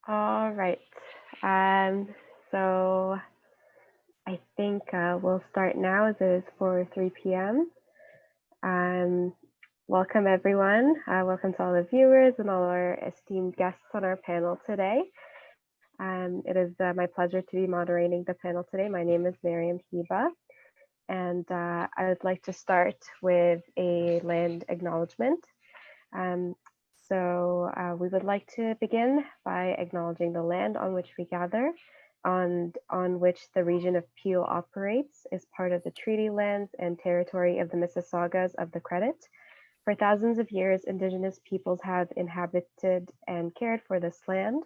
All right. Um, so I think we'll start now as it is for 3 p.m. Um, Welcome everyone. Welcome to all the viewers and all our esteemed guests on our panel today. It is my pleasure to be moderating the panel today. My name is Miriam Hiba, and I would like to start with a land acknowledgement. Um, we would like to begin by acknowledging the land on which we gather, on which the region of Peel operates, is part of the treaty lands and territory of the Mississaugas of the Credit. For thousands of years, Indigenous peoples have inhabited and cared for this land.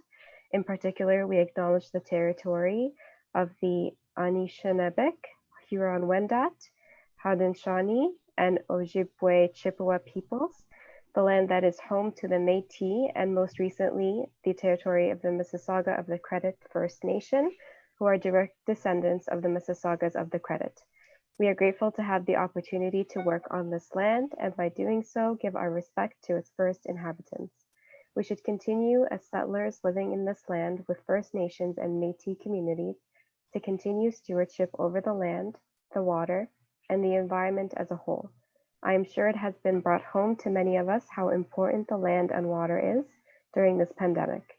In particular, we acknowledge the territory of the Anishinaabe, Huron-Wendat, Haudenosaunee, and Ojibwe Chippewa peoples, the land that is home to the Métis, and most recently, the territory of the Mississauga of the Credit First Nation, who are direct descendants of the Mississaugas of the Credit. We are grateful to have the opportunity to work on this land, and by doing so, give our respect to its first inhabitants. We should continue as settlers living in this land with First Nations and Métis communities to continue stewardship over the land, the water, and the environment as a whole. I am sure it has been brought home to many of us how important the land and water is during this pandemic.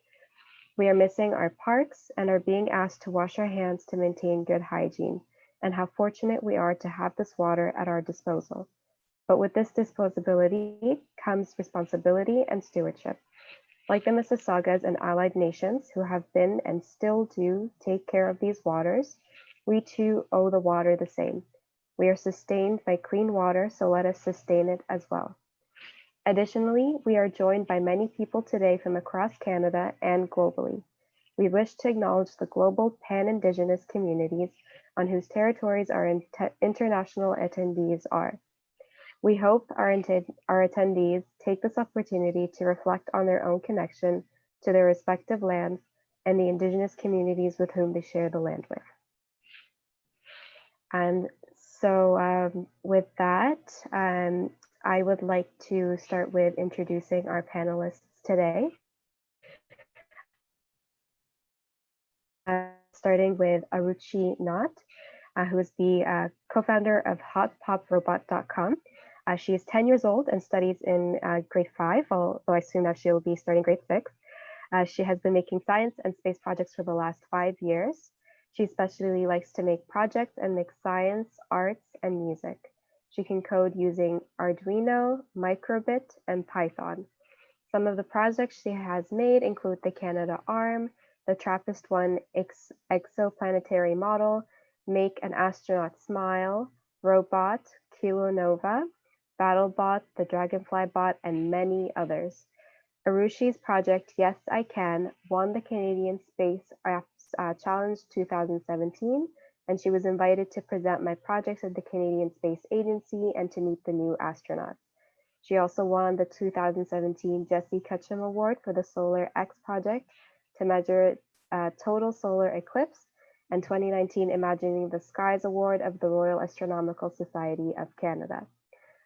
We are missing our parks and are being asked to wash our hands to maintain good hygiene, and how fortunate we are to have this water at our disposal. But with this disposability comes responsibility and stewardship. Like the Mississaugas and allied nations who have been and still do take care of these waters, we too owe the water the same. We are sustained by clean water, so let us sustain it as well. Additionally, we are joined by many people today from across Canada and globally. We wish to acknowledge the global pan-Indigenous communities on whose territories our international attendees are. We hope our attendees take this opportunity to reflect on their own connection to their respective lands and the Indigenous communities with whom they share the land with. And with that, I would like to start with introducing our panelists today. Starting with Aruchi Nath, who is the co-founder of hotpoprobot.com. She is 10 years old and studies in grade 5, although I assume that she'll be starting grade 6. She has been making science and space projects for the last 5 years. She especially likes to make projects and mix science, arts, and music. She can code using Arduino, Microbit, and Python. Some of the projects she has made include the Canadarm, the TRAPPIST-1 exoplanetary model, Make an Astronaut Smile, Robot, Kilonova, BattleBot, the Dragonfly Bot, and many others. Arushi's project, Yes I Can, won the Canadian Space Apps Challenge 2017, and she was invited to present my projects at the Canadian Space Agency and to meet the new astronauts. She also won the 2017 Jesse Ketchum Award for the Solar X project to measure total solar eclipse, and 2019 Imagining the Skies Award of the Royal Astronomical Society of Canada.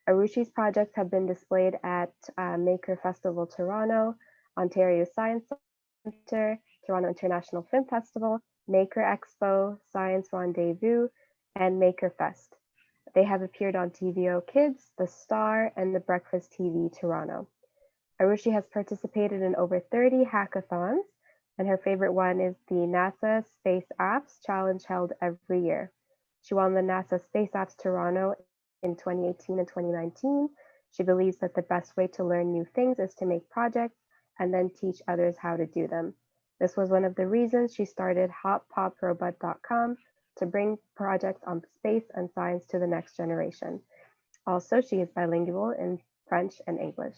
Arushi's projects have been displayed at Maker Festival Toronto, Ontario Science Centre, Toronto International Film Festival, Maker Expo, Science Rendezvous, and Maker Fest. They have appeared on TVO Kids, The Star, and the Breakfast TV Toronto. Arushi has participated in over 30 hackathons, and her favorite one is the NASA Space Apps Challenge held every year. She won the NASA Space Apps Toronto in 2018 and 2019. She believes that the best way to learn new things is to make projects and then teach others how to do them. This was one of the reasons she started hotpoprobot.com to bring projects on space and science to the next generation. Also, she is bilingual in French and English.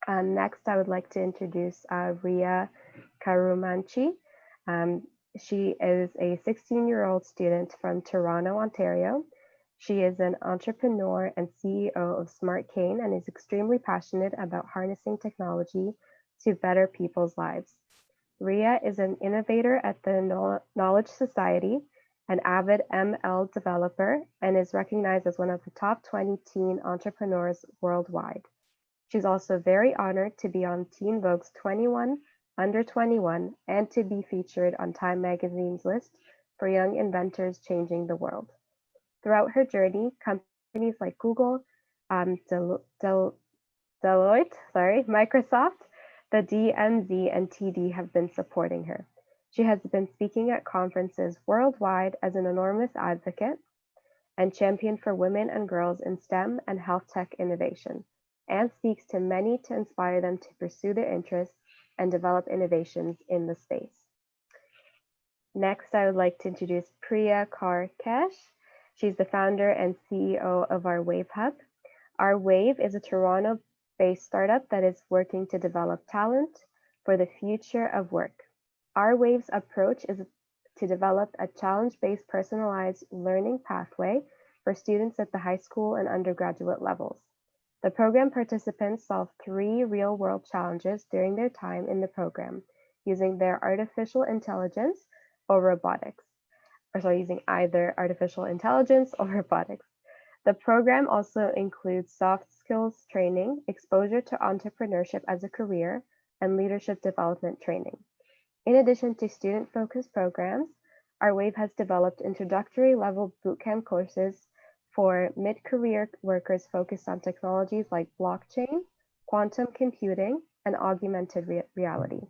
Next, I would like to introduce Ria Karumanchi. She is a 16-year-old student from Toronto, Ontario. She is an entrepreneur and CEO of Smart Cane and is extremely passionate about harnessing technology to better people's lives. Ria is an innovator at the Knowledge Society, an avid ML developer, and is recognized as one of the top 20 teen entrepreneurs worldwide. She's also very honored to be on Teen Vogue's 21 under 21, and to be featured on Time magazine's list for young inventors changing the world. Throughout her journey, companies like Google, Deloitte, Microsoft, the DMZ, and TD have been supporting her. She has been speaking at conferences worldwide as an enormous advocate and champion for women and girls in STEM and health tech innovation, and speaks to many to inspire them to pursue their interests and develop innovations in the space. Next, I would like to introduce Priya Karkesh. She's the founder and CEO of our Wave Hub. Our Wave is a Toronto-based startup that is working to develop talent for the future of work. Our Wave's approach is to develop a challenge-based personalized learning pathway for students at the high school and undergraduate levels. The program participants solve 3 real-world challenges during their time in the program using their artificial intelligence or robotics, using either artificial intelligence or robotics. The program also includes soft skills training, exposure to entrepreneurship as a career, and leadership development training. In addition to student-focused programs, our Wave has developed introductory level bootcamp courses for mid-career workers focused on technologies like blockchain, quantum computing, and augmented reality.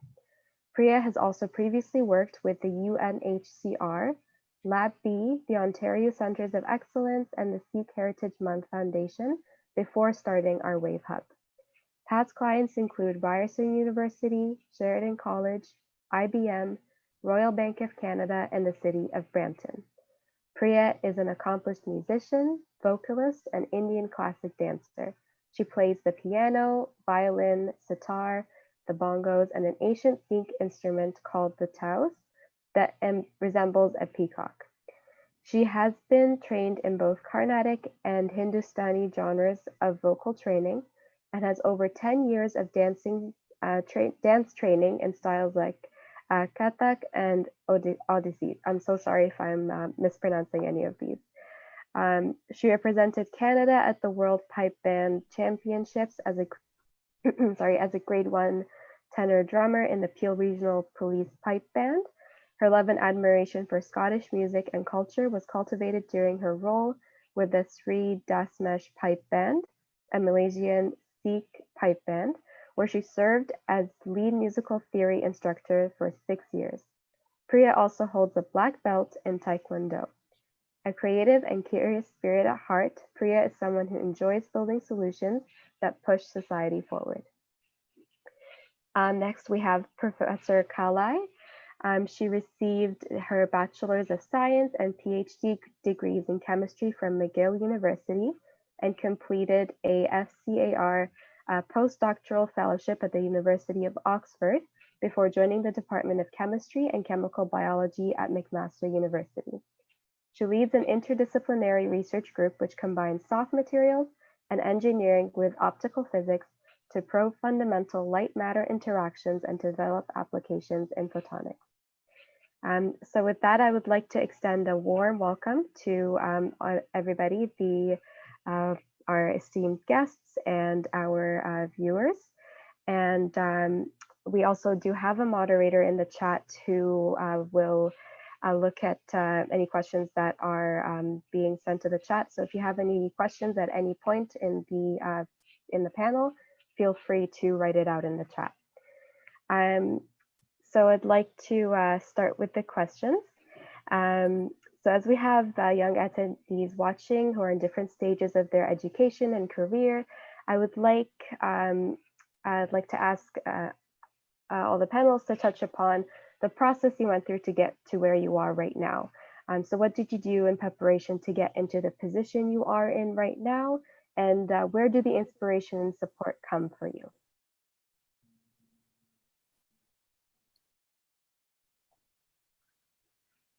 Priya has also previously worked with the UNHCR, Lab B, the Ontario Centres of Excellence, and the Sikh Heritage Month Foundation before starting our Wave Hub. Past clients include Ryerson University, Sheridan College, IBM, Royal Bank of Canada, and the City of Brampton. Priya is an accomplished musician, vocalist, and Indian classic dancer. She plays the piano, violin, sitar, the bongos, and an ancient Sikh instrument called the taus that resembles a peacock. She has been trained in both Carnatic and Hindustani genres of vocal training and has over 10 years of dance training in styles like Kathak and Odyssey. I'm so sorry if I'm mispronouncing any of these. She represented Canada at the World Pipe Band Championships as a as a grade 1 tenor drummer in the Peel Regional Police Pipe Band. Her love and admiration for Scottish music and culture was cultivated during her role with the Sri Dasmesh Pipe Band, a Malaysian Sikh pipe band, where she served as lead musical theory instructor for 6 years. Priya also holds a black belt in Taekwondo. A creative and curious spirit at heart, Priya is someone who enjoys building solutions that push society forward. Next, we have Professor Kalai. She received her Bachelor's of Science and PhD degrees in chemistry from McGill University and completed a FCAR postdoctoral fellowship at the University of Oxford before joining the Department of Chemistry and Chemical Biology at McMaster University. She leads an interdisciplinary research group which combines soft materials and engineering with optical physics to probe fundamental light-matter interactions and develop applications in photonics. So with that, I would like to extend a warm welcome to everybody, our esteemed guests and our viewers. And we also do have a moderator in the chat who will look at any questions that are being sent to the chat. So if you have any questions at any point in the panel, feel free to write it out in the chat. So I'd like to start with the questions. So as we have young attendees watching who are in different stages of their education and career, I'd like to ask all the panelists to touch upon the process you went through to get to where you are right now. So what did you do in preparation to get into the position you are in right now? And where do the inspiration and support come for you?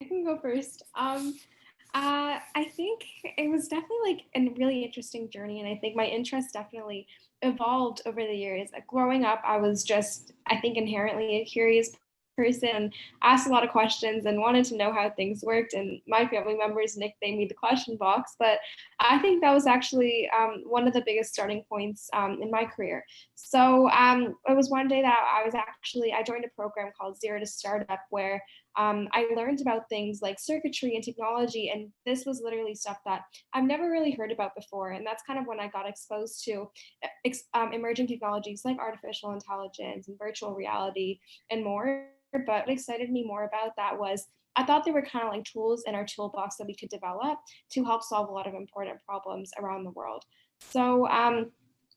I can go first. I think it was definitely like a really interesting journey, and I think my interests definitely evolved over the years. Like growing up, I was just, I think, inherently a curious person, asked a lot of questions and wanted to know how things worked. And my family members nicknamed me the question box. But I think that was actually one of the biggest starting points in my career. So it was one day that I joined a program called Zero to Startup, where I learned about things like circuitry and technology. And this was literally stuff that I've never really heard about before. And that's kind of when I got exposed to emerging technologies like artificial intelligence and virtual reality and more. But what excited me more about that was I thought they were kind of like tools in our toolbox that we could develop to help solve a lot of important problems around the world. So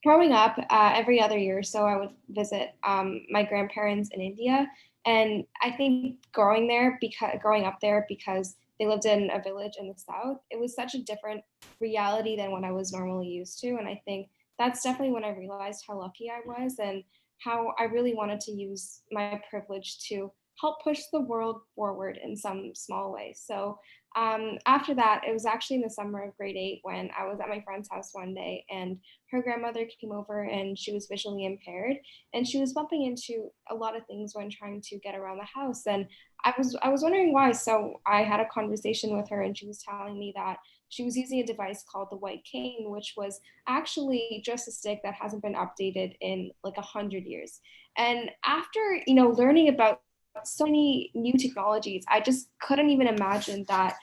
growing up, every other year or so, I would visit my grandparents in India, and I think growing up there because they lived in a village in the south, it was such a different reality than what I was normally used to, and I think that's definitely when I realized how lucky I was and how I really wanted to use my privilege to help push the world forward in some small way. So after that, it was actually in the summer of grade 8 when I was at my friend's house one day, and her grandmother came over and she was visually impaired, and she was bumping into a lot of things when trying to get around the house. And I was wondering why. So I had a conversation with her, and she was telling me that she was using a device called the white cane, which was actually just a stick that hasn't been updated in like 100 years. And after learning about so many new technologies, I just couldn't even imagine that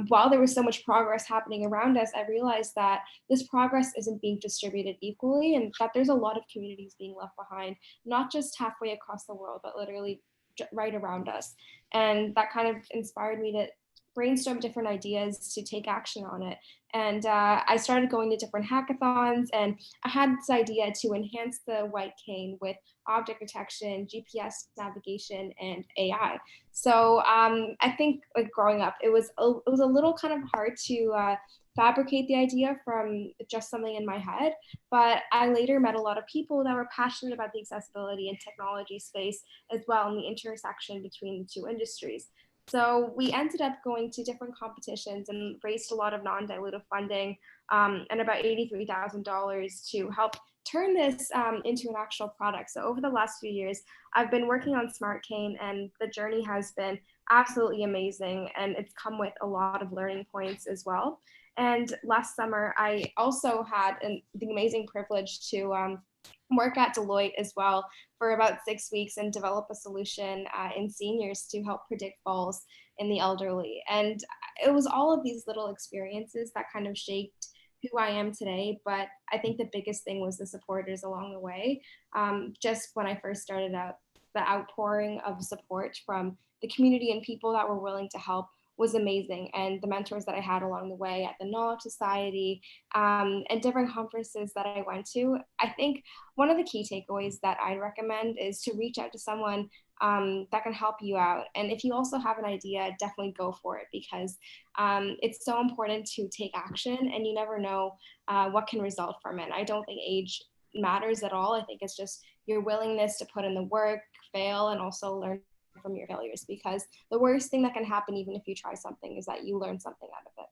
while there was so much progress happening around us, I realized that this progress isn't being distributed equally, and that there's a lot of communities being left behind, not just halfway across the world, but literally right around us. And that kind of inspired me to brainstorm different ideas to take action on it. And I started going to different hackathons, and I had this idea to enhance the white cane with object detection, GPS navigation, and AI. So I think like growing up, it was a little kind of hard to fabricate the idea from just something in my head. But I later met a lot of people that were passionate about the accessibility and technology space as well, and the intersection between the two industries. So we ended up going to different competitions and raised a lot of non-dilutive funding, and about $83,000 to help turn this into an actual product. So over the last few years, I've been working on Smart Cane, and the journey has been absolutely amazing, and it's come with a lot of learning points as well. And last summer, I also had the amazing privilege to work at Deloitte as well for about 6 weeks and develop a solution in seniors to help predict falls in the elderly. And it was all of these little experiences that kind of shaped who I am today. But I think the biggest thing was the supporters along the way. Just when I first started out, the outpouring of support from the community and people that were willing to help was amazing. And the mentors that I had along the way at the Knowledge Society and different conferences that I went to, I think one of the key takeaways that I'd recommend is to reach out to someone that can help you out. And if you also have an idea, definitely go for it, because it's so important to take action, and you never know what can result from it. I don't think age matters at all. I think it's just your willingness to put in the work, fail, and also learn from your failures, because the worst thing that can happen, even if you try something, is that you learn something out of it.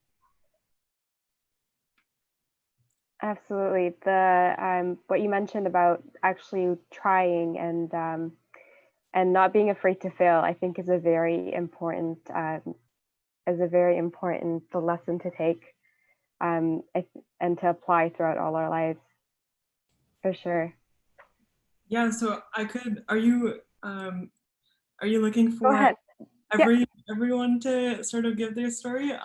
Absolutely. The what you mentioned about actually trying and not being afraid to fail, I think is a very important the lesson to take and to apply throughout all our lives, for sure. Yeah, so are you looking Go for ahead. everyone to sort of give their story? Yes,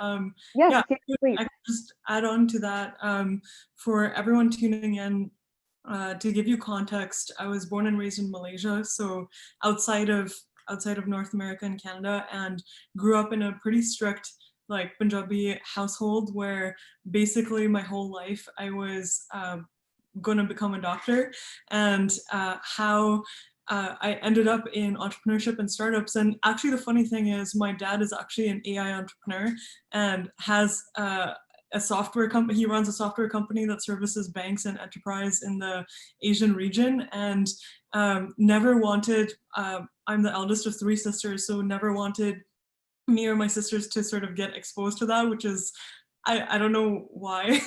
Yeah, yes, please. I could just add on to that. For everyone tuning in, to give you context, I was born and raised in Malaysia, so outside of North America and Canada, and grew up in a pretty strict like Punjabi household where basically my whole life I was going to become a doctor, and how I ended up in entrepreneurship and startups. And actually, the funny thing is, my dad is actually an AI entrepreneur and has a software company. He runs a software company that services banks and enterprise in the Asian region, and never wanted. I'm the eldest of three sisters, so never wanted me or my sisters to sort of get exposed to that, which is I don't know why,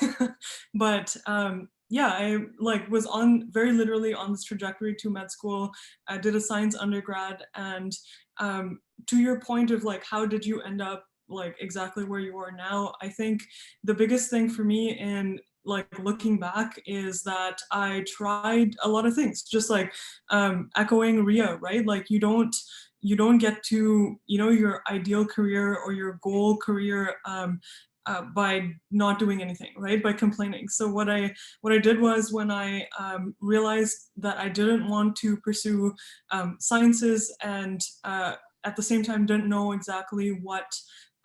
but yeah, I like was on very literally on this trajectory to med school. I did a science undergrad, and to your point of like, how did you end up like exactly where you are now? I think the biggest thing for me in like looking back is that I tried a lot of things, just like echoing Ria, right? Like you don't get to, you know, your ideal career or your goal career by not doing anything, right? By complaining. So what I did was, when I realized that I didn't want to pursue sciences, and at the same time didn't know exactly what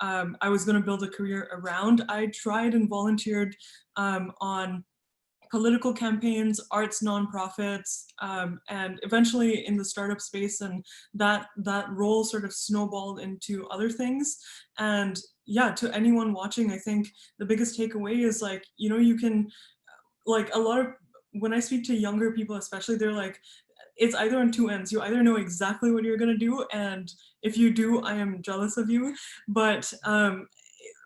I was going to build a career around, I tried and volunteered on political campaigns, arts nonprofits, and eventually in the startup space. And that role sort of snowballed into other things. And yeah, to anyone watching, I think the biggest takeaway is like, you know, you can, like a lot of, when I speak to younger people especially, they're like, it's either on two ends. You either know exactly what you're gonna do, and if you do, I am jealous of you. But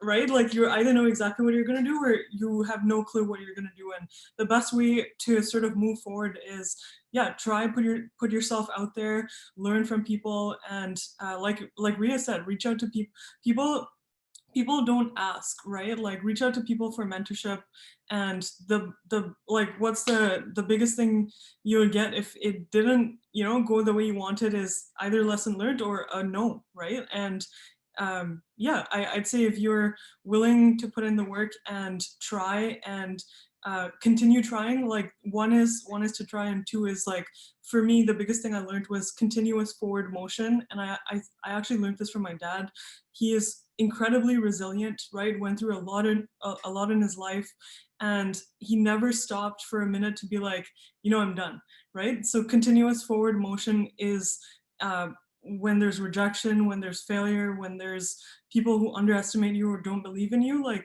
right, like you either know exactly what you're gonna do, or you have no clue what you're gonna do. And the best way to sort of move forward is, yeah, try put yourself out there, learn from people, and like Ria said, reach out to people. People don't ask, right? Like reach out to people for mentorship. And the like, what's the biggest thing you would get if it didn't, you know, go the way you wanted, is either lesson learned or a no, right? And yeah, I'd say if you're willing to put in the work and try and continue trying, like one is to try, and two is like, for me the biggest thing I learned was continuous forward motion. And I actually learned this from my dad. He is incredibly resilient, right? Went through a lot in his life, and he never stopped for a minute to be like, you know, I'm done, right? So continuous forward motion is when there's rejection, when there's failure, when there's people who underestimate you or don't believe in you, like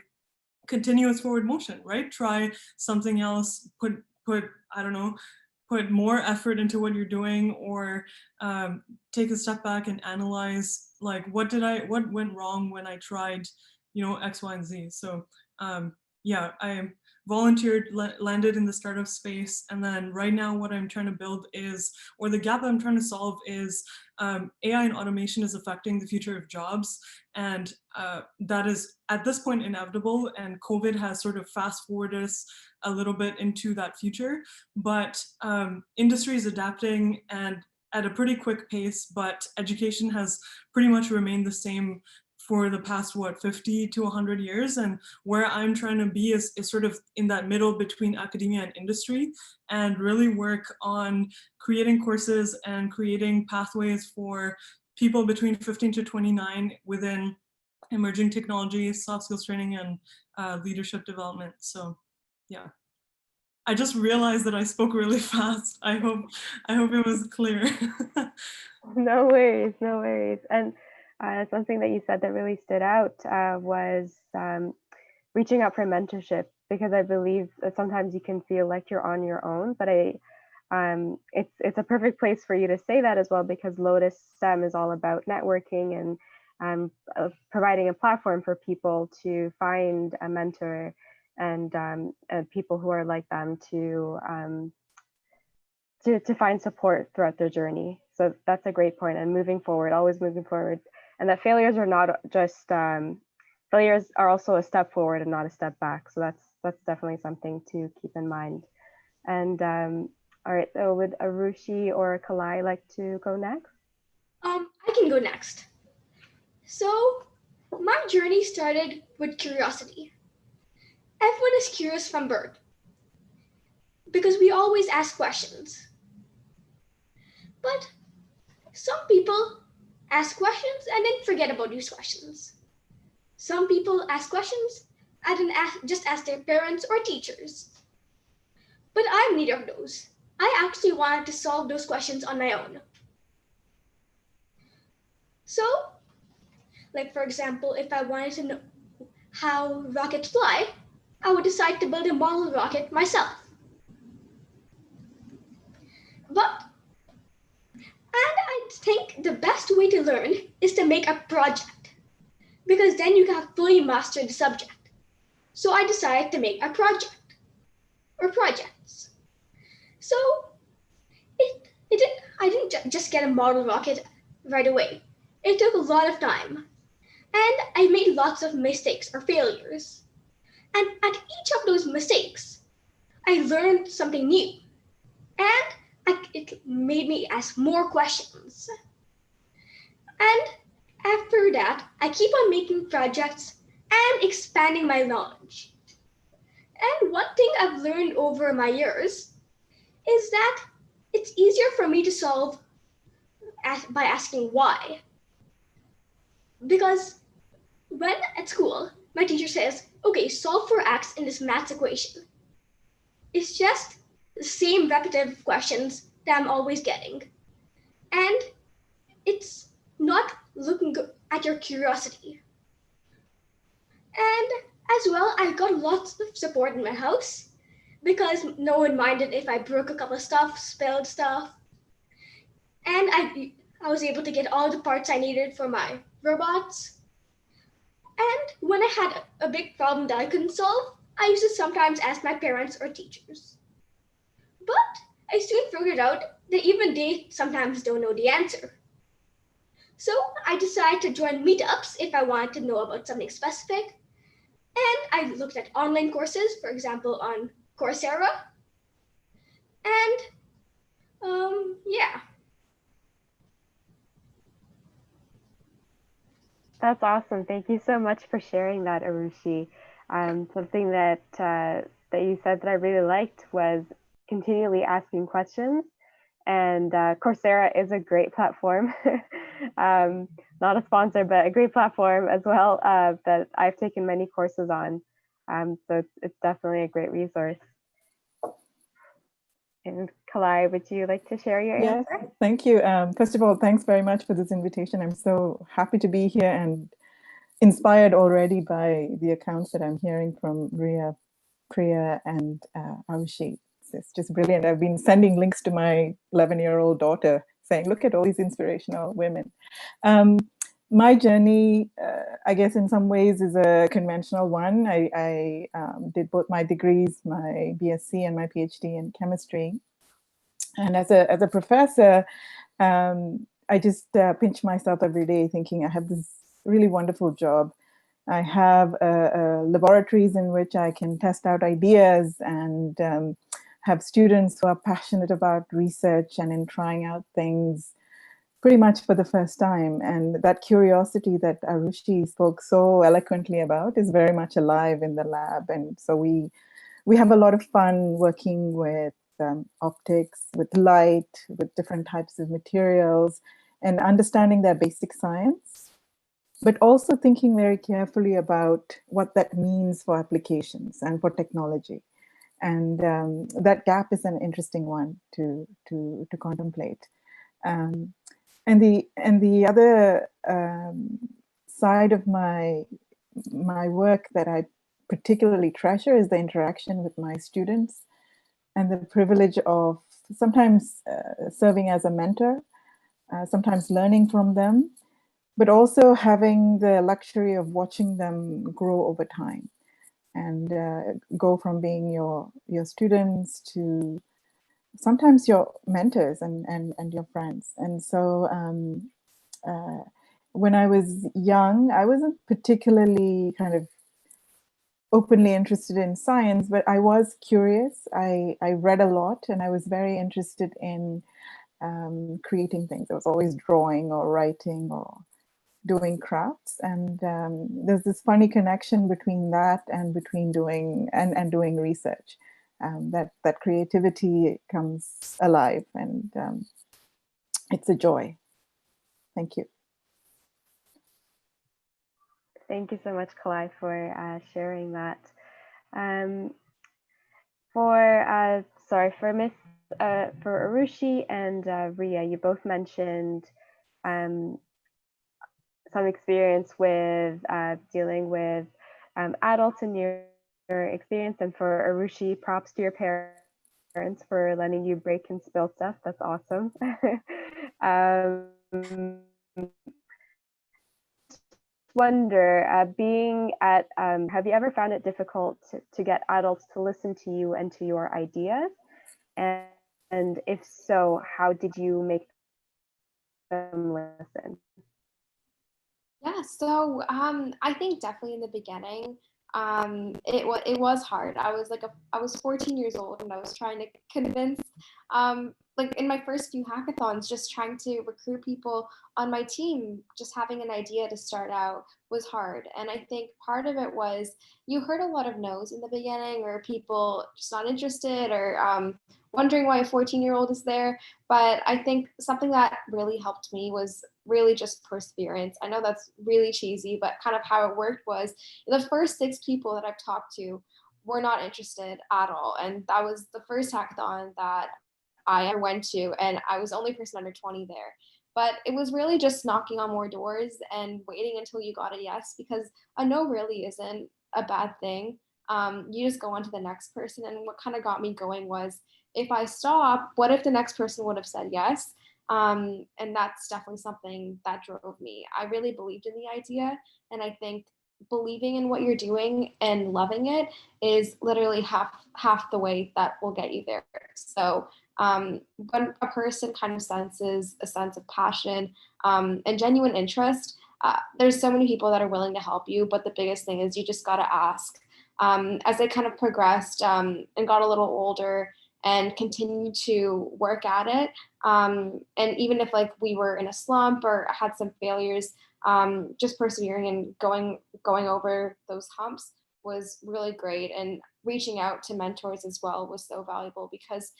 continuous forward motion, right? Try something else, put I don't know, put more effort into what you're doing, or take a step back and analyze, like what went wrong when I tried, you know, X, Y, and Z. So yeah, I volunteered, landed in the startup space, and then right now what I'm trying to build is, or the gap I'm trying to solve is, AI and automation is affecting the future of jobs, and that is at this point inevitable, and COVID has sort of fast forwarded us a little bit into that future. But industry is adapting, and at a pretty quick pace, but education has pretty much remained the same for the past, what, 50 to 100 years. And where I'm trying to be is sort of in that middle between academia and industry, and really work on creating courses and creating pathways for people between 15 to 29 within emerging technologies, soft skills training, and leadership development. So yeah. I just realized that I spoke really fast. I hope it was clear. No worries, no worries. And something that you said that really stood out was reaching out for mentorship, because I believe that sometimes you can feel like you're on your own, but it's a perfect place for you to say that as well, because Lotus STEM is all about networking and providing a platform for people to find a mentor and people who are like them to find support throughout their journey. So that's a great point. And moving forward, always moving forward, and that failures are not just failures are also a step forward and not a step back. So that's definitely something to keep in mind. And all right, so would Arushi or Kalai like to go next? I can go next. So my journey started with curiosity. Everyone is curious from birth because we always ask questions. But some people ask questions and then forget about these questions. Some people ask questions and then just ask their parents or teachers. But I'm neither of those. I actually wanted to solve those questions on my own. So, like for example, if I wanted to know how rockets fly, I would decide to build a model rocket myself. And I think the best way to learn is to make a project, because then you have fully mastered the subject. So I decided to make a project. or projects. So I didn't just get a model rocket right away. It took a lot of time. And I made lots of mistakes or failures. And at each of those mistakes, I learned something new. And it made me ask more questions. And after that, I keep on making projects and expanding my knowledge. And one thing I've learned over my years is that it's easier for me to solve by asking why. Because when at school, my teacher says, okay, solve for x in this maths equation. It's just the same repetitive questions that I'm always getting. And it's not looking at your curiosity. And as well, I got lots of support in my house because no one minded if I broke a couple of stuff, spilled stuff. And I was able to get all the parts I needed for my robots. And when I had a big problem that I couldn't solve, I used to sometimes ask my parents or teachers. But I soon figured out that even they sometimes don't know the answer. So I decided to join meetups if I wanted to know about something specific. And I looked at online courses, for example, on Coursera. And yeah. That's awesome. Thank you so much for sharing that, Arushi. Something that that you said that I really liked was continually asking questions. And Coursera is a great platform. Not a sponsor, but a great platform as well that I've taken many courses on. So it's definitely a great resource. And Kalai, would you like to share your Yes, answer? thank you. First of all, thanks very much for this invitation. I'm so happy to be here and inspired already by the accounts that I'm hearing from Ria, Priya, and Arushi. It's just brilliant. I've been sending links to my 11-year-old daughter saying, look at all these inspirational women. My journey, I guess in some ways is a conventional one. I did both my degrees, my BSc and my PhD in chemistry. And as a professor, I just pinch myself every day thinking I have this really wonderful job. I have laboratories in which I can test out ideas and have students who are passionate about research and in trying out things pretty much for the first time. And that curiosity that Arushi spoke so eloquently about is very much alive in the lab. And so we have a lot of fun working with optics, with light, with different types of materials, and understanding their basic science, but also thinking very carefully about what that means for applications and for technology. And that gap is an interesting one to contemplate. And the other side of my work that I particularly treasure is the interaction with my students and the privilege of sometimes serving as a mentor, sometimes learning from them, but also having the luxury of watching them grow over time and go from being your students to sometimes your mentors and your friends. And so when I was young, I wasn't particularly kind of openly interested in science, but I was curious. I read a lot and I was very interested in creating things. I was always drawing or writing or doing crafts. And there's this funny connection between that and between doing doing research. That creativity comes alive and it's a joy. Thank you. Thank you so much, Kalai, for sharing that. For Arushi and Ria, you both mentioned some experience with dealing with adults in your experience, and for Arushi, props to your parents for letting you break and spill stuff. That's awesome. wonder, being at, have you ever found it difficult to get adults to listen to you and to your ideas? And if so, how did you make them listen? Yeah, so I think definitely in the beginning, it was hard. I was 14 years old and I was trying to convince, like in my first few hackathons, just trying to recruit people on my team, just having an idea to start out was hard. And I think part of it was you heard a lot of no's in the beginning, or people just not interested, or wondering why a 14-year-old is there. But I think something that really helped me was really just perseverance. I know that's really cheesy, but kind of how it worked was the first 6 people that I've talked to were not interested at all. And that was the first hackathon that I ever went to, and I was the only person under 20 there. But it was really just knocking on more doors and waiting until you got a yes, because a no really isn't a bad thing. You just go on to the next person. And what kind of got me going was, if I stop, what if the next person would have said yes? And that's definitely something that drove me. I really believed in the idea, and I think believing in what you're doing and loving it is literally half the way that will get you there. So when a person kind of senses a sense of passion and genuine interest, there's so many people that are willing to help you. But the biggest thing is you just got to ask. As I kind of progressed and got a little older and continued to work at it, and even if like we were in a slump or had some failures, just persevering and going over those humps was really great. And reaching out to mentors as well was so valuable, because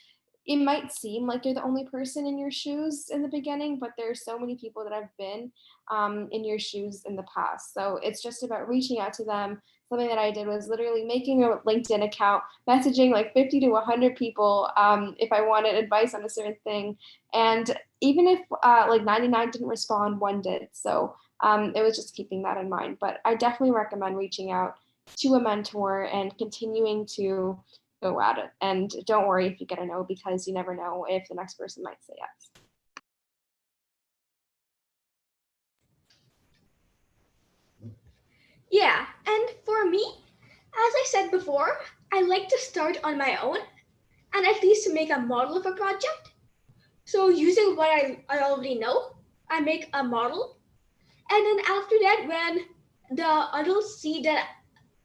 it might seem like you're the only person in your shoes in the beginning, but there are so many people that have been in your shoes in the past. So it's just about reaching out to them. Something that I did was literally making a LinkedIn account, messaging like 50 to 100 people if I wanted advice on a certain thing. And even if like 99 didn't respond, 1 did. So it was just keeping that in mind. But I definitely recommend reaching out to a mentor and continuing to go at it. And don't worry if you get a no, because you never know if the next person might say yes. Yeah, and for me, as I said before, I like to start on my own and at least to make a model of a project. So using what I already know, I make a model. And then after that, when the adults see that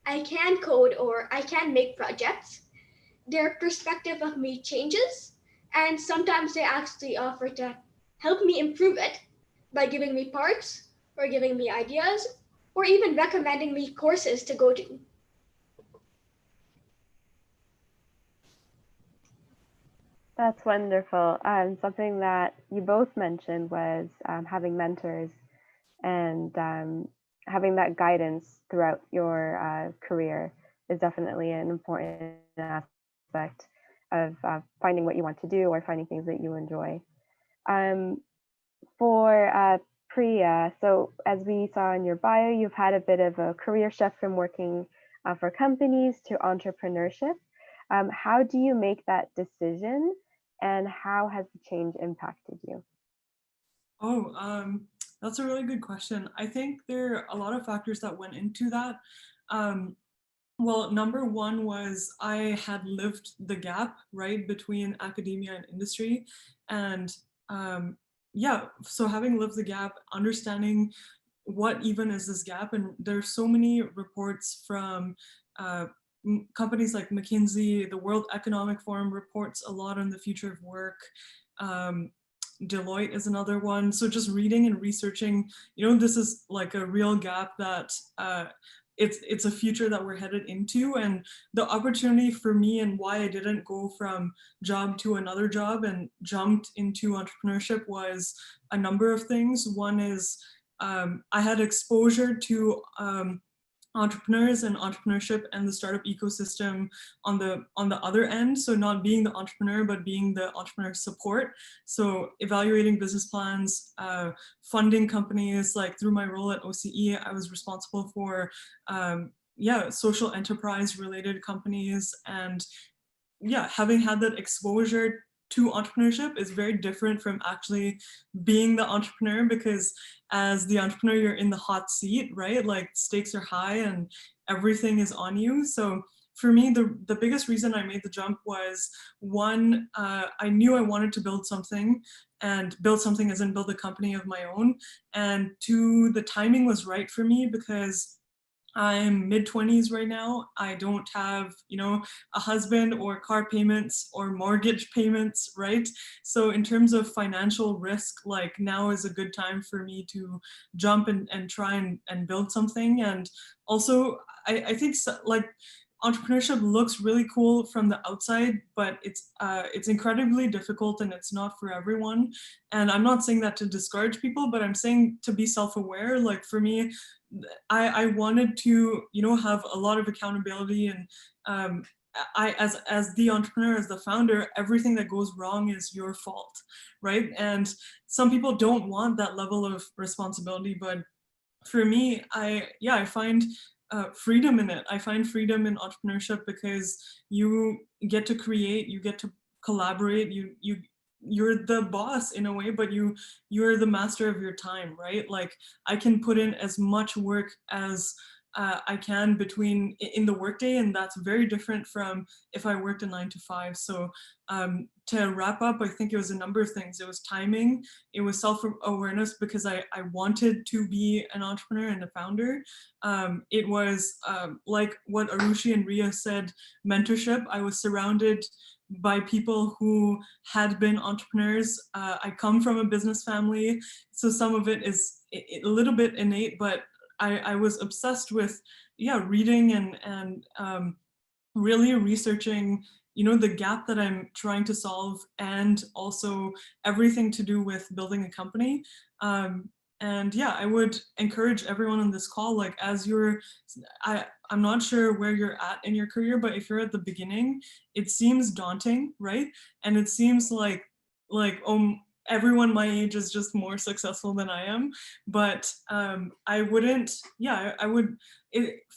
I can code or I can make projects, their perspective of me changes. And sometimes they actually offer to help me improve it by giving me parts or giving me ideas or even recommending me courses to go to. That's wonderful. Something that you both mentioned was having mentors and having that guidance throughout your career is definitely an important aspect of finding what you want to do or finding things that you enjoy. For Priya, so as we saw in your bio, you've had a bit of a career shift from working for companies to entrepreneurship. How do you make that decision, and how has the change impacted you? That's a really good question. I think there are a lot of factors that went into that. Well, number one was I had lived the gap, right, between academia and industry. And yeah, so having lived the gap, understanding what even is this gap, and there's so many reports from companies like McKinsey, the World Economic Forum reports a lot on the future of work. Deloitte is another one. So just reading and researching, this is like a real gap that it's a future that we're headed into. And the opportunity for me and why I didn't go from job to another job and jumped into entrepreneurship was a number of things. One is I had exposure to entrepreneurs and entrepreneurship and the startup ecosystem on the other end. So not being the entrepreneur, but being the entrepreneur support. So evaluating business plans, funding companies. Like through my role at OCE, I was responsible for social enterprise related companies. And yeah, having had that exposure to entrepreneurship is very different from actually being the entrepreneur, because as the entrepreneur, you're in the hot seat, right? Like stakes are high and everything is on you. So for me, the biggest reason I made the jump was one, I knew I wanted to build something, and build something as in build a company of my own. And two, the timing was right for me because I'm mid-20s right now. I don't have, a husband or car payments or mortgage payments, right? So in terms of financial risk, like now is a good time for me to jump and try and build something. And also, I think like entrepreneurship looks really cool from the outside, but it's incredibly difficult and it's not for everyone. And I'm not saying that to discourage people, but I'm saying to be self-aware. Like for me, I wanted to, have a lot of accountability, and I, as the entrepreneur, as the founder, everything that goes wrong is your fault, right? And some people don't want that level of responsibility, but for me, I find freedom in it. I find freedom in entrepreneurship because you get to create, you get to collaborate, you're the boss in a way, but you're the master of your time, right? Like I can put in as much work as I can in the workday, and that's very different from if I worked a 9 to 5. So to wrap up, I think it was a number of things. It was timing, it was self-awareness because I wanted to be an entrepreneur and a founder. It was like what Arushi and Ria said, mentorship. I was surrounded by people who had been entrepreneurs. I come from a business family, so some of it is a little bit innate, but I was obsessed with, reading and really researching, the gap that I'm trying to solve, and also everything to do with building a company. And yeah, I would encourage everyone on this call, like as I'm not sure where you're at in your career, but if you're at the beginning, it seems daunting, right? And it seems like everyone my age is just more successful than I am. But I wouldn't, I would,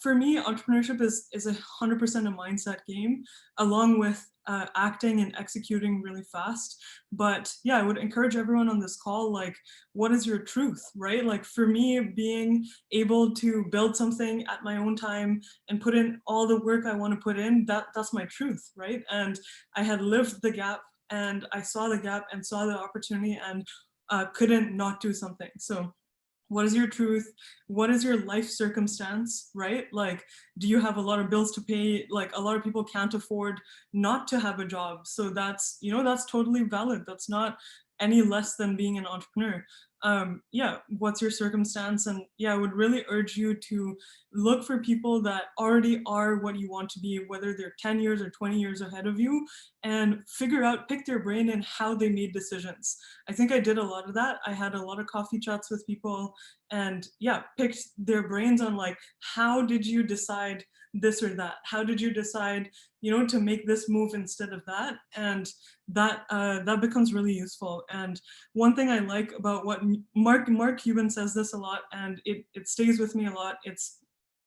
for me, entrepreneurship is 100% a mindset game, along with acting and executing really fast. But yeah, I would encourage everyone on this call, like, what is your truth, right? Like for me, being able to build something at my own time and put in all the work I want to put in, that's my truth, right? And I had lived the gap, and I saw the gap and saw the opportunity, and couldn't not do something. So what is your truth? What is your life circumstance, right? Like, do you have a lot of bills to pay? Like a lot of people can't afford not to have a job. So that's, that's totally valid. That's not any less than being an entrepreneur. What's your circumstance? And I would really urge you to look for people that already are what you want to be, whether they're 10 years or 20 years ahead of you, and pick their brain in how they made decisions. I think I did a lot of that. I had a lot of coffee chats with people and picked their brains on like, how did you decide this or that? How did you decide, to make this move instead of that? And that becomes really useful. And one thing I like about what Mark Cuban says this a lot, and it stays with me a lot. It's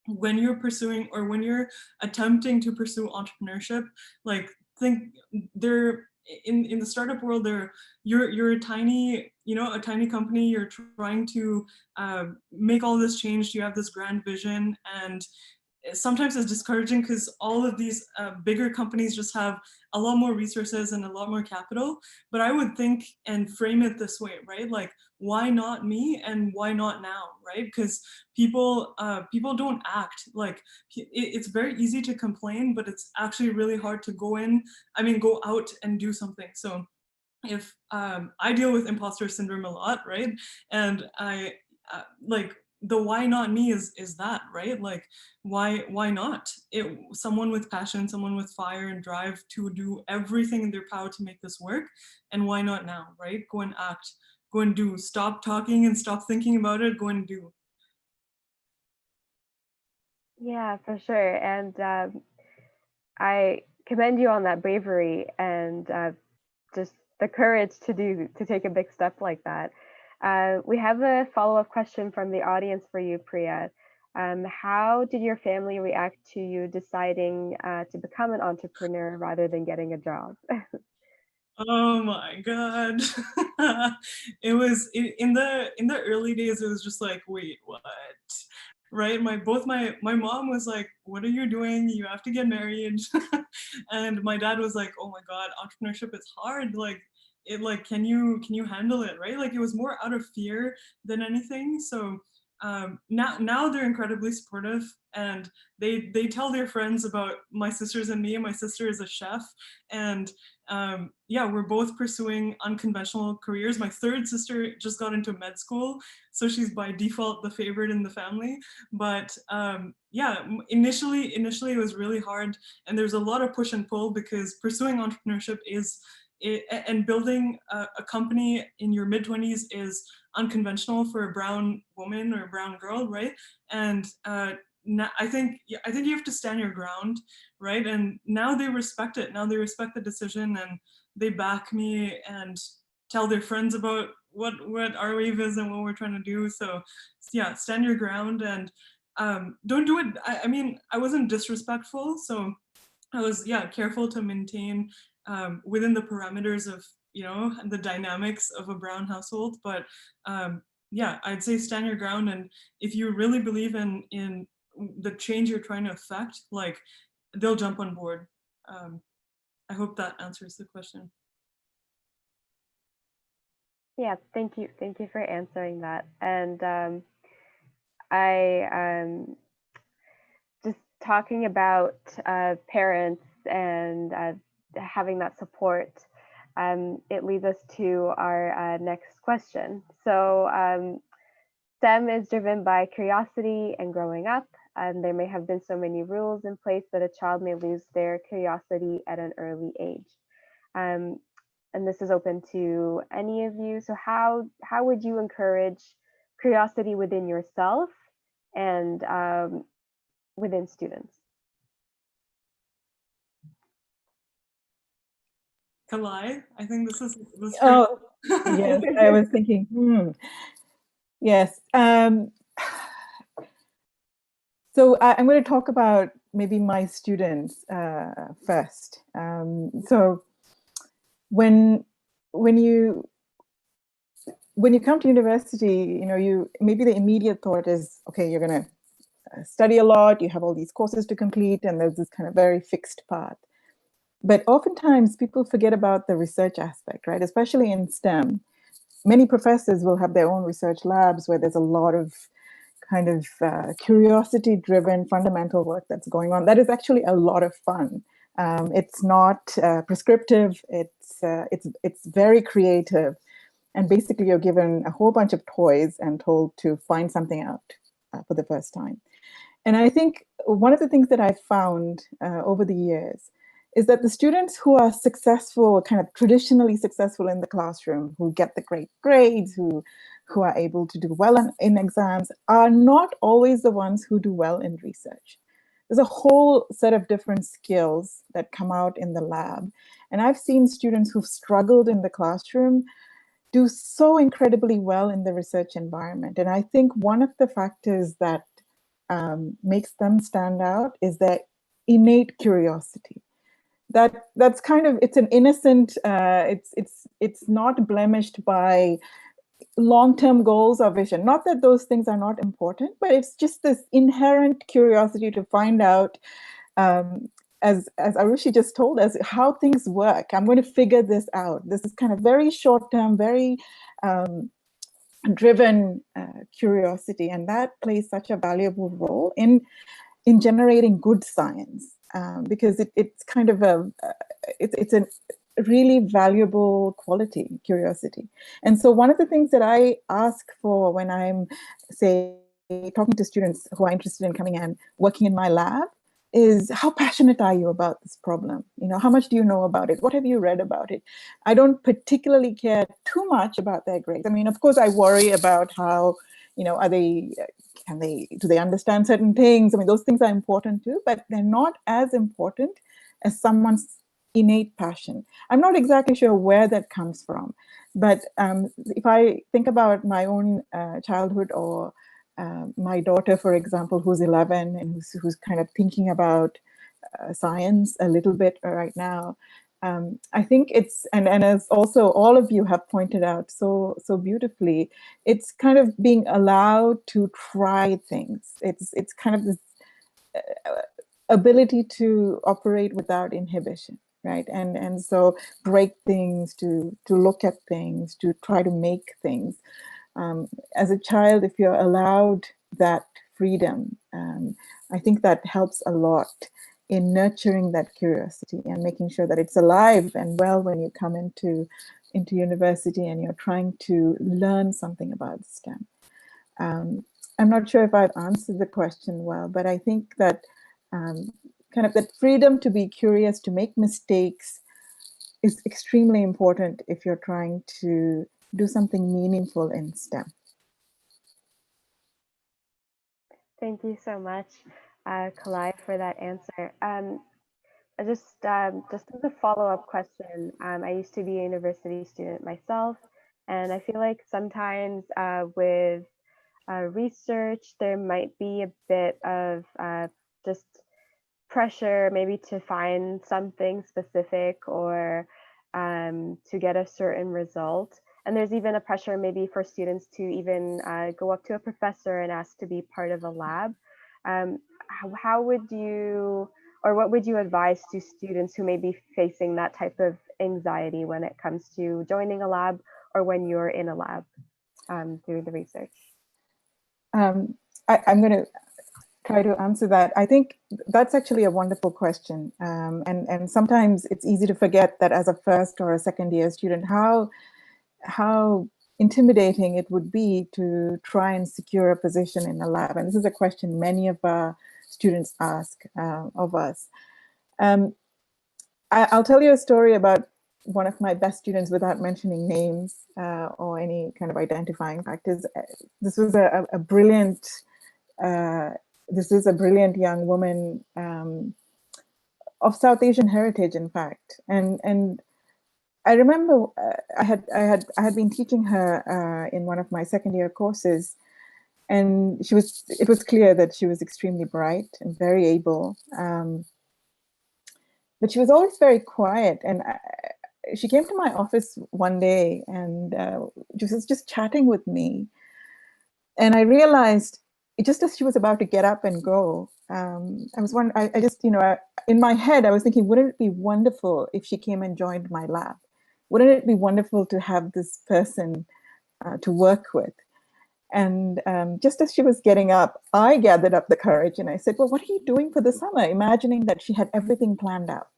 when you're pursuing, or when you're attempting to pursue entrepreneurship, like think there in the startup world, you're a tiny company. You're trying to make all this change. You have this grand vision, and sometimes it's discouraging because all of these bigger companies just have a lot more resources and a lot more capital. But I would think and frame it this way, right? Like, why not me, and why not now, right? Because people don't act. Like it's very easy to complain, but it's actually really hard to go out and do something. So if I deal with imposter syndrome a lot, right? And I like the why not me is that, right? Like why not? Someone with passion, someone with fire and drive to do everything in their power to make this work. And why not now, right? Go and act, go and do. Stop talking and stop thinking about it, go and do. Yeah, for sure. And I commend you on that bravery and just the courage to take a big step like that. We have a follow-up question from the audience for you, Priya. How did your family react to you deciding to become an entrepreneur rather than getting a job? Oh my God. It was in the early days, it was just like, wait, what? Right? My mom was like, what are you doing? You have to get married. And my dad was like, oh my God, entrepreneurship is hard. Like it like can you handle it? Right? Like it was more out of fear than anything. So now they're incredibly supportive, and they tell their friends about my sisters and me. My sister is a chef, and yeah, we're both pursuing unconventional careers. My third sister just got into med school, so she's by default the favorite in the family. But yeah, initially it was really hard, and there's a lot of push and pull because pursuing entrepreneurship and building a company in your mid-20s is unconventional for a brown woman or a brown girl, right? And I think you have to stand your ground, right? And now they respect it. Now they respect the decision, and they back me and tell their friends about what our wave is and what we're trying to do. So yeah, stand your ground, and don't do it. I mean, I wasn't disrespectful, so I was careful to maintain within the parameters of the dynamics of a brown household. But yeah, I'd say stand your ground, and if you really believe in the change you're trying to affect, like they'll jump on board. I hope that answers the question. Yeah, thank you for answering that. And I just talking about parents and having that support, it leads us to our next question. So STEM is driven by curiosity and growing up. There may have been so many rules in place that a child may lose their curiosity at an early age. Um, and this is open to any of you. So how would you encourage curiosity within yourself and within students? Kalai, I think this is Oh, yes, I was thinking, yes. So I'm going to talk about maybe my students first. So when you come to university, you maybe the immediate thought is, okay, you're going to study a lot, you have all these courses to complete, and there's this kind of very fixed path. But oftentimes people forget about the research aspect, right? Especially in STEM. Many professors will have their own research labs where there's a lot of kind of curiosity-driven fundamental work that's going on. That is actually a lot of fun. It's not prescriptive. It's very creative, and basically you're given a whole bunch of toys and told to find something out for the first time. And I think one of the things that I've found over the years is that the students who are successful, kind of traditionally successful in the classroom, who get the great grades, who are able to do well in exams, are not always the ones who do well in research. There's a whole set of different skills that come out in the lab. And I've seen students who've struggled in the classroom do so incredibly well in the research environment. And I think one of the factors that makes them stand out is their innate curiosity. That's kind of, it's an innocent, it's not blemished by long-term goals or vision. Not that those things are not important, but it's just this inherent curiosity to find out, as Arushi just told us, how things work. I'm going to figure this out. This is kind of very short-term, very driven curiosity, and that plays such a valuable role in generating good science, because it's kind of it's a really valuable quality, curiosity. And so one of the things that I ask for when I'm, say, talking to students who are interested in coming and working in my lab is, how passionate are you about this problem? How much do you know about it? What have you read about it? I don't particularly care too much about their grades. I mean, of course, I worry about how, do they understand certain things? I mean, those things are important too, but they're not as important as someone's innate passion. I'm not exactly sure where that comes from, but if I think about my own childhood, or my daughter, for example, who's 11 and who's kind of thinking about science a little bit right now, I think it's, and as also all of you have pointed out so beautifully, it's kind of being allowed to try things. It's kind of this ability to operate without inhibition, right? And so break things, to look at things, to try to make things. As a child, if you're allowed that freedom, I think that helps a lot in nurturing that curiosity and making sure that it's alive and well when you come into university and you're trying to learn something about STEM. I'm not sure if I've answered the question well, but I think that kind of that freedom to be curious, to make mistakes, is extremely important if you're trying to do something meaningful in STEM. Thank you so much, Kalai, for that answer. Just as a follow-up question, I used to be a university student myself, and I feel like sometimes with research, there might be a bit of just pressure maybe to find something specific or to get a certain result. And there's even a pressure maybe for students to even go up to a professor and ask to be part of a lab. How would you, or what would you advise to students who may be facing that type of anxiety when it comes to joining a lab or when you're in a lab doing the research? I'm going to try to answer that. I think that's actually a wonderful question. And sometimes it's easy to forget that as a first or a second year student, how intimidating it would be to try and secure a position in a lab. And this is a question many of our students ask of us. I'll tell you a story about one of my best students without mentioning names or any kind of identifying factors. This was a brilliant, this is a brilliant young woman of South Asian heritage, in fact. And I remember I had been teaching her in one of my second year courses, and it was clear that she was extremely bright and very able. But she was always very quiet, and she came to my office one day and she was just chatting with me. And I realized, just as she was about to get up and go, I was wondering, I just, in my head, I was thinking, wouldn't it be wonderful if she came and joined my lab? Wouldn't it be wonderful to have this person to work with? And just as she was getting up, I gathered up the courage and I said, well, what are you doing for the summer? Imagining that she had everything planned out.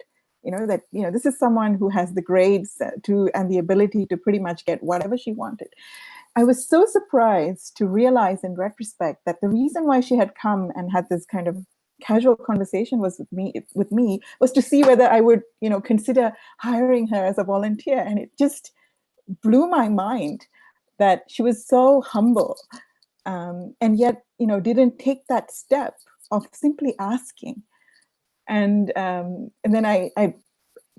This is someone who has the grades and the ability to pretty much get whatever she wanted. I was so surprised to realize in retrospect that the reason why she had come and had this kind of casual conversation with me was to see whether I would, consider hiring her as a volunteer. And it just blew my mind that she was so humble and yet, didn't take that step of simply asking. And then I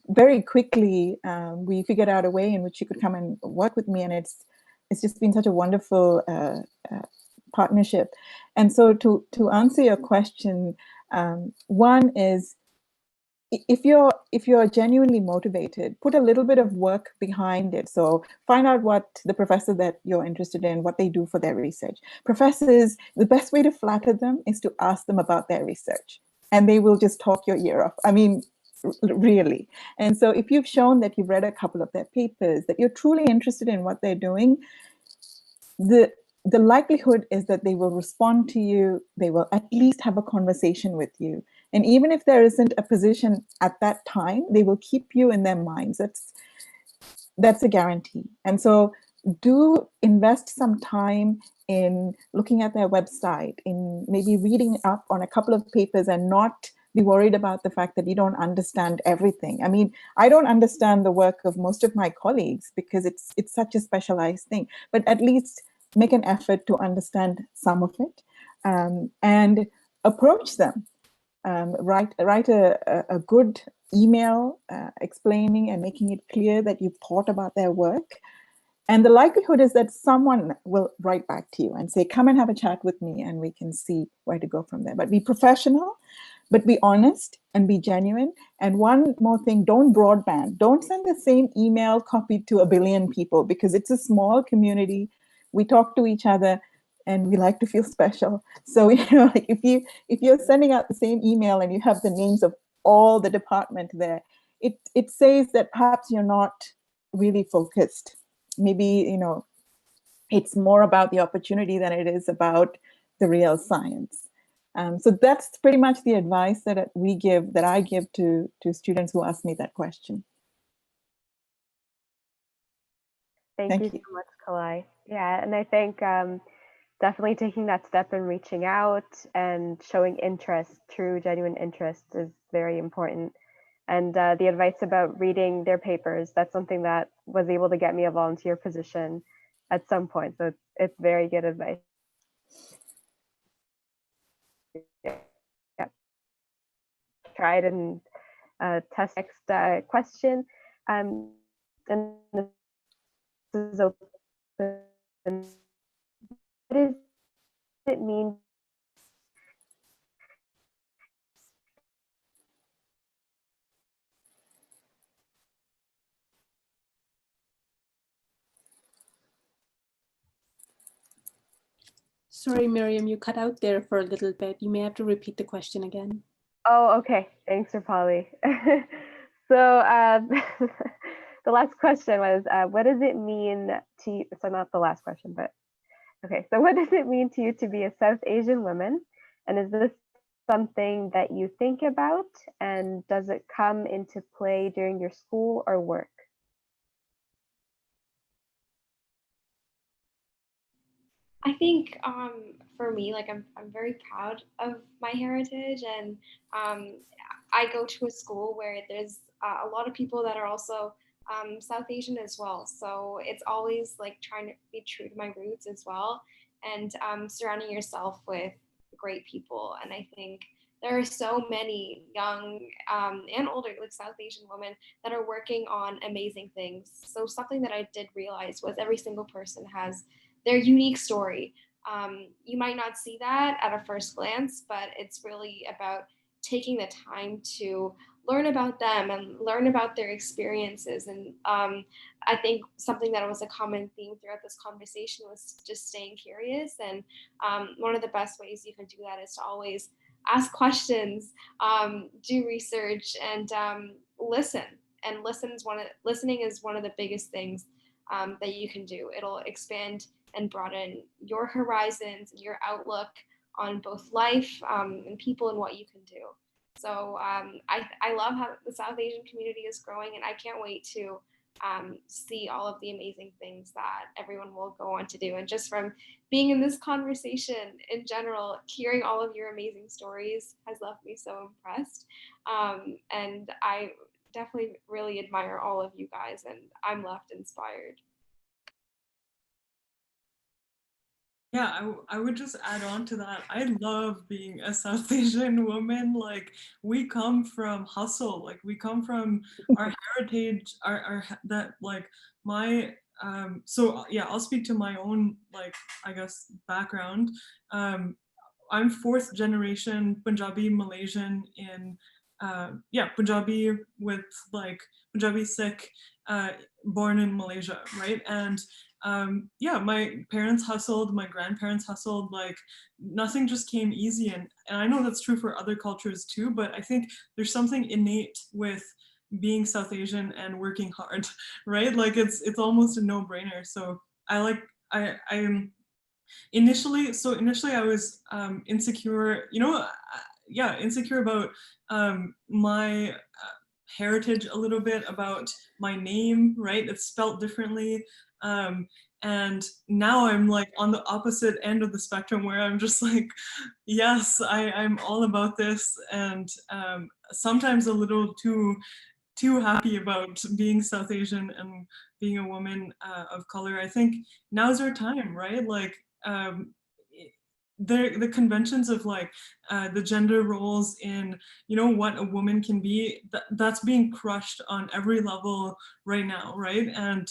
very quickly, we figured out a way in which she could come and work with me. And it's just been such a wonderful partnership. And so to answer your question, one is, if you're genuinely motivated, put a little bit of work behind it. So find out what the professor that you're interested in, what they do for their research. Professors, the best way to flatter them is to ask them about their research, and they will just talk your ear off. I mean, really. And so if you've shown that you've read a couple of their papers, that you're truly interested in what they're doing, the likelihood is that they will respond to you. They will at least have a conversation with you. And even if there isn't a position at that time, they will keep you in their minds. That's a guarantee. And so do invest some time in looking at their website, in maybe reading up on a couple of papers, and not be worried about the fact that you don't understand everything. I mean, I don't understand the work of most of my colleagues because it's such a specialized thing, but at least make an effort to understand some of it, and approach them. Write a good email explaining and making it clear that you've thought about their work. And the likelihood is that someone will write back to you and say, come and have a chat with me, and we can see where to go from there. But be professional, but be honest and be genuine. And one more thing, don't broadband. Don't send the same email copied to a billion people, because it's a small community. We talk to each other and we like to feel special. So, like if you're sending out the same email and you have the names of all the department there, it says that perhaps you're not really focused. Maybe, it's more about the opportunity than it is about the real science. So that's pretty much the advice that I give to students who ask me that question. Thank you so much, Kalai. Yeah, and I think definitely taking that step and reaching out and showing interest, true, genuine interest, is very important. And the advice about reading their papers, that's something that was able to get me a volunteer position at some point. So it's very good advice. Yeah. Tried and test next question. And this is open. What does it mean? Sorry, Miriam, you cut out there for a little bit. You may have to repeat the question again. Oh, okay. Thanks, Rupali. So the last question was, what does it mean to you? So not the last question, but okay. So what does it mean to you to be a South Asian woman? And is this something that you think about? And does it come into play during your school or work? I think for me, like I'm very proud of my heritage, and I go to a school where there's a lot of people that are also South Asian as well. So it's always like trying to be true to my roots as well, and surrounding yourself with great people. And I think there are so many young and older, like South Asian women that are working on amazing things. So something that I did realize was every single person has their unique story. You might not see that at a first glance, but it's really about taking the time to learn about them and learn about their experiences. And I think something that was a common theme throughout this conversation was just staying curious. And one of the best ways you can do that is to always ask questions, do research, and listen. And listening is one of the biggest things that you can do. It'll expand and broaden your horizons and your outlook on both life and people and what you can do. So I love how the South Asian community is growing, and I can't wait to see all of the amazing things that everyone will go on to do. And just from being in this conversation in general, hearing all of your amazing stories has left me so impressed. And I definitely really admire all of you guys, and I'm left inspired. Yeah, I would just add on to that. I love being a South Asian woman. Like, we come from hustle. Like, we come from our heritage, our that like my so yeah, I'll speak to my own, like, I guess, background. I'm fourth generation Punjabi Malaysian in Punjabi with like Punjabi Sikh, born in Malaysia, right? And my parents hustled, my grandparents hustled, like nothing just came easy. And I know that's true for other cultures too, but I think there's something innate with being South Asian and working hard, right? Like it's almost a no-brainer. So I'm initially I was insecure, insecure about my heritage a little bit, about my name, right? It's spelt differently. And now I'm like on the opposite end of the spectrum, where I'm just like, yes, I'm all about this, and sometimes a little too happy about being South Asian and being a woman of color. I think now's our time, right? Like the conventions of like the gender roles in what a woman can be, that's being crushed on every level right now, right? And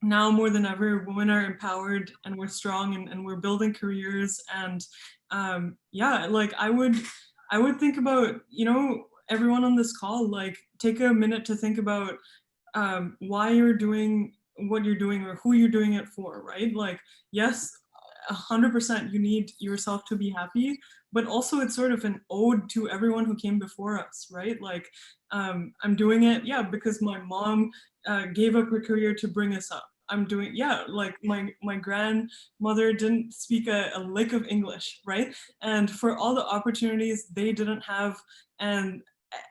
now more than ever, women are empowered and we're strong, and we're building careers. And like I would think about, everyone on this call, like take a minute to think about why you're doing what you're doing or who you're doing it for, right? Like, yes, 100% you need yourself to be happy, but also it's sort of an ode to everyone who came before us, right? Like, I'm doing it, yeah, because my mom gave up her career to bring us up. I'm doing, yeah, like my grandmother didn't speak a lick of English, right? And for all the opportunities they didn't have, and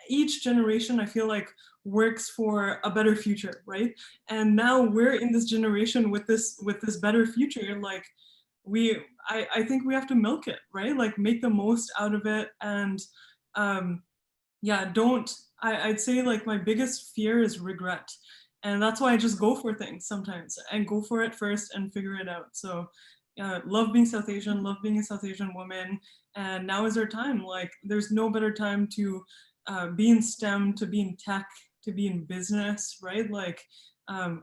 each generation, I feel like, works for a better future, right? And now we're in this generation with this better future. Like, I think we have to milk it, right? Like, make the most out of it. And yeah, I'd say, like, my biggest fear is regret. And that's why I just go for things sometimes and go for it first and figure it out. So love being South Asian, love being a South Asian woman. And now is our time. Like, there's no better time to be in STEM, to be in tech, to be in business, right? Like,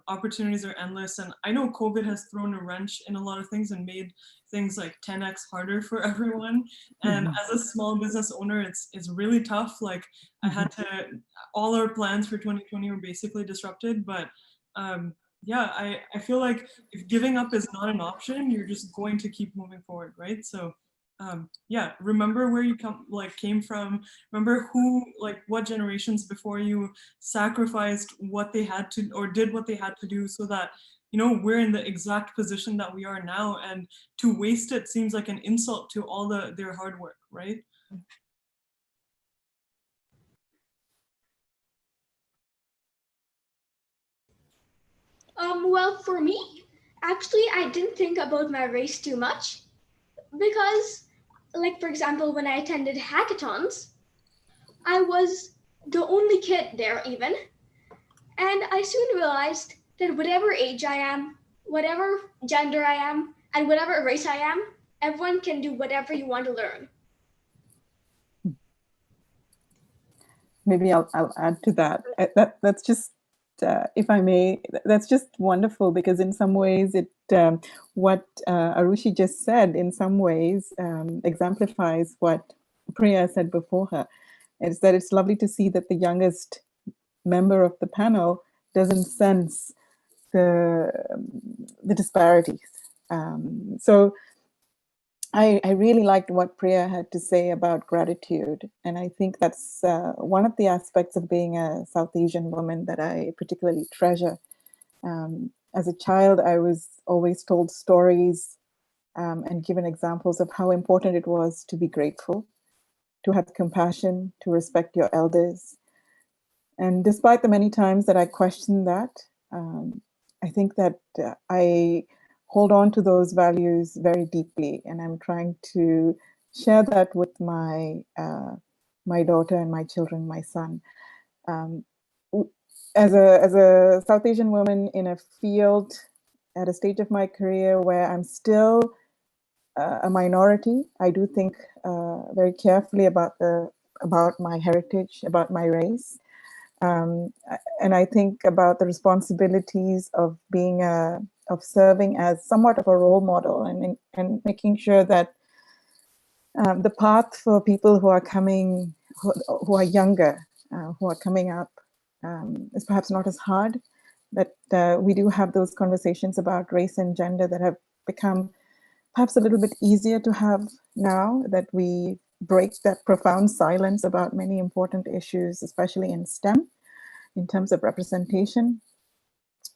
opportunities are endless. And I know COVID has thrown a wrench in a lot of things and made things like 10x harder for everyone. And as a small business owner, it's really tough. Like, I had to, all our plans for 2020 were basically disrupted. But yeah, I feel like if giving up is not an option, you're just going to keep moving forward, right? So yeah, remember where you came from. Remember what generations before you sacrificed what they had to, or did what they had to do, so that we're in the exact position that we are now. And to waste it seems like an insult to all their hard work, right? Well, for me, actually, I didn't think about my race too much because, like, for example, when I attended hackathons, I was the only kid there, even. And I soon realized that whatever age I am, whatever gender I am, and whatever race I am, everyone can do whatever you want to learn. Maybe I'll add to that. That's just, if I may, that's just wonderful, because in some ways what Arushi just said, in some ways exemplifies what Priya said before her. Is that it's lovely to see that the youngest member of the panel doesn't sense the disparities. So I really liked what Priya had to say about gratitude. And I think that's one of the aspects of being a South Asian woman that I particularly treasure. As a child, I was always told stories and given examples of how important it was to be grateful, to have compassion, to respect your elders. And despite the many times that I questioned that, I think that I hold on to those values very deeply, and I'm trying to share that with my my daughter and my children, my son. As a South Asian woman in a field at a stage of my career where I'm still a minority, I do think very carefully about my heritage, about my race. And I think about the responsibilities of being of serving as somewhat of a role model, and making sure that the path for people who are coming, who are younger, who are coming up, is perhaps not as hard. That we do have those conversations about race and gender that have become perhaps a little bit easier to have now, that we break that profound silence about many important issues, especially in STEM, in terms of representation,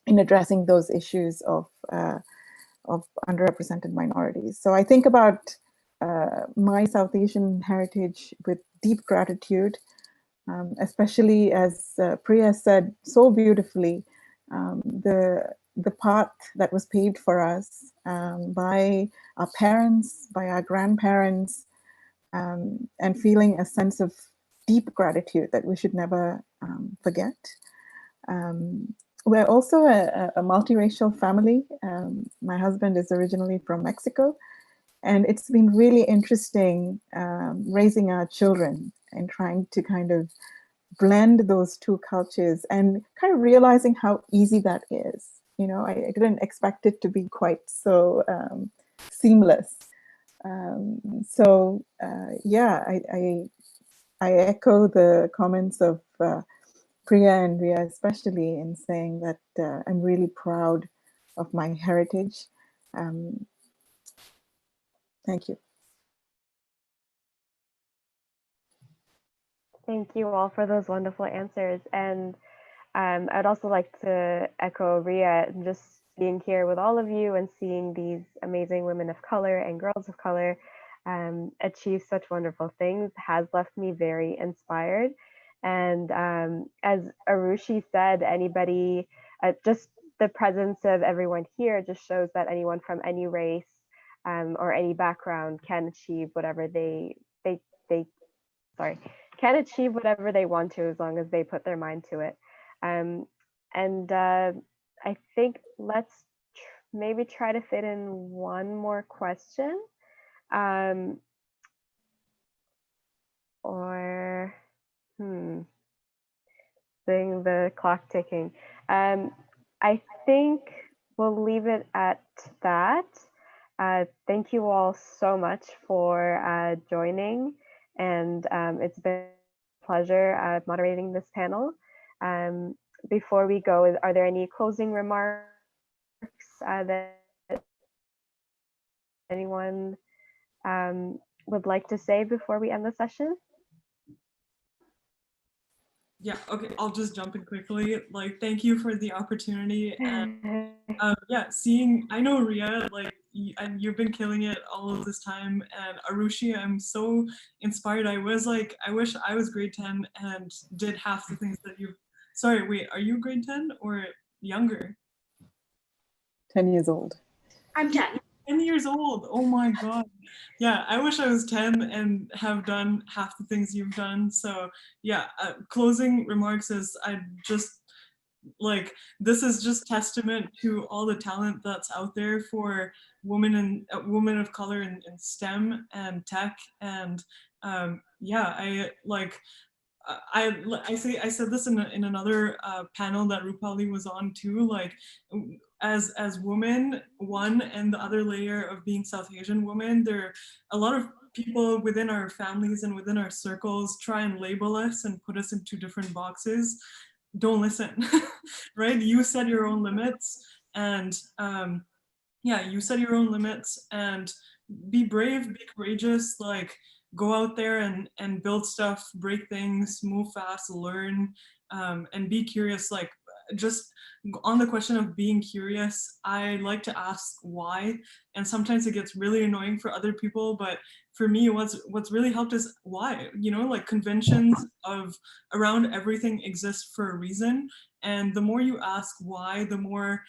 in addressing those issues of underrepresented minorities. So I think about my South Asian heritage with deep gratitude, especially as Priya said so beautifully, the path that was paved for us by our parents, by our grandparents, and feeling a sense of deep gratitude that we should never forget. We're also a multiracial family. My husband is originally from Mexico, and it's been really interesting raising our children and trying to kind of blend those two cultures and kind of realizing how easy that is. I didn't expect it to be quite so seamless. So yeah, I echo the comments of Priya and Ria, especially in saying that I'm really proud of my heritage. Thank you. Thank you all for those wonderful answers. And I'd also like to echo Ria, just being here with all of you and seeing these amazing women of color and girls of color achieve such wonderful things has left me very inspired. And as Arushi said, anybody, just the presence of everyone here just shows that anyone from any race or any background can achieve whatever they sorry, can achieve whatever they want to as long as they put their mind to it. Um, and I think let's maybe try to fit in one more question. Or, seeing the clock ticking. I think we'll leave it at that. Thank you all so much for joining, and it's been a pleasure moderating this panel. Before we go, are there any closing remarks that anyone would like to say before we end the session? Yeah, okay, I'll just jump in quickly. Like, thank you for the opportunity. And yeah, I know Ria, like, and you've been killing it all of this time. And Arushi, I'm so inspired. I was like, I wish I was grade 10 and did half the things that you've, sorry, wait, are you grade 10 or younger? 10 years old. I'm 10. 10 years old. Oh my God. Yeah, I wish I was 10 and have done half the things you've done. So yeah, closing remarks is I just like, this is just testament to all the talent that's out there for women and women of color in STEM and tech. And yeah, I said this in another panel that Rupali was on too. Like, as women, one, and the other layer of being South Asian women, there are a lot of people within our families and within our circles try and label us and put us into different boxes. Don't listen, right? You set your own limits, and yeah, you set your own limits and be brave, be courageous, like go out there and build stuff, break things, move fast, learn, and be curious. Like, just on the question of being curious, I like to ask why, and sometimes it gets really annoying for other people, but for me, what's really helped is why. You know, like, conventions of around everything exist for a reason, and the more you ask why, the more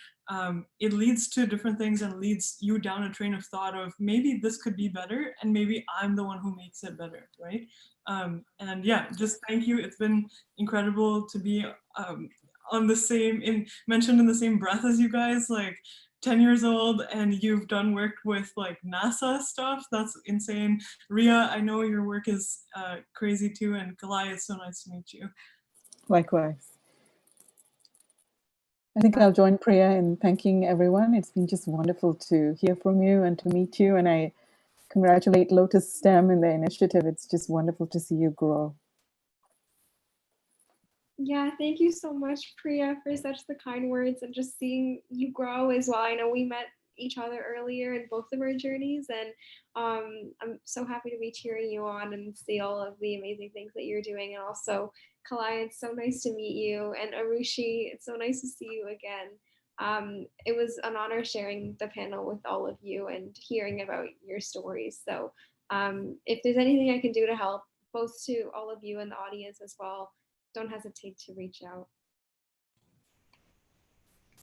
it leads to different things and leads you down a train of thought of maybe this could be better and maybe I'm the one who makes it better, right? And yeah, just thank you. It's been incredible to be on the same, mentioned in the same breath as you guys, like 10 years old, and you've done work with like NASA stuff. That's insane. Ria, I know your work is crazy too, and Kalai, it's so nice to meet you. Likewise. I think I'll join Priya in thanking everyone. It's been just wonderful to hear from you and to meet you. And I congratulate Lotus STEM in the initiative. It's just wonderful to see you grow. Yeah, thank you so much, Priya, for such the kind words and just seeing you grow as well. I know we met each other earlier in both of our journeys, and I'm so happy to be cheering you on and see all of the amazing things that you're doing. And also, Kalai, it's so nice to meet you, and Arushi, it's so nice to see you again. It was an honor sharing the panel with all of you and hearing about your stories. So if there's anything I can do to help, both to all of you and the audience as well, don't hesitate to reach out.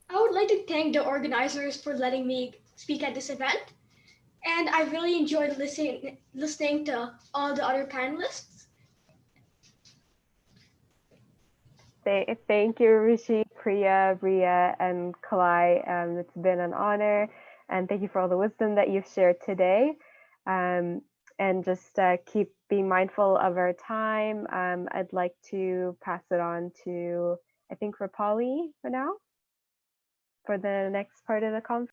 I would like to thank the organizers for letting me speak at this event. And I really enjoyed listening to all the other panelists. Thank you, Rishi, Priya, Ria, and Kalai. It's been an honor, and thank you for all the wisdom that you've shared today. And just keep being mindful of our time. I'd like to pass it on to, I think, Rupali for now, for the next part of the conference.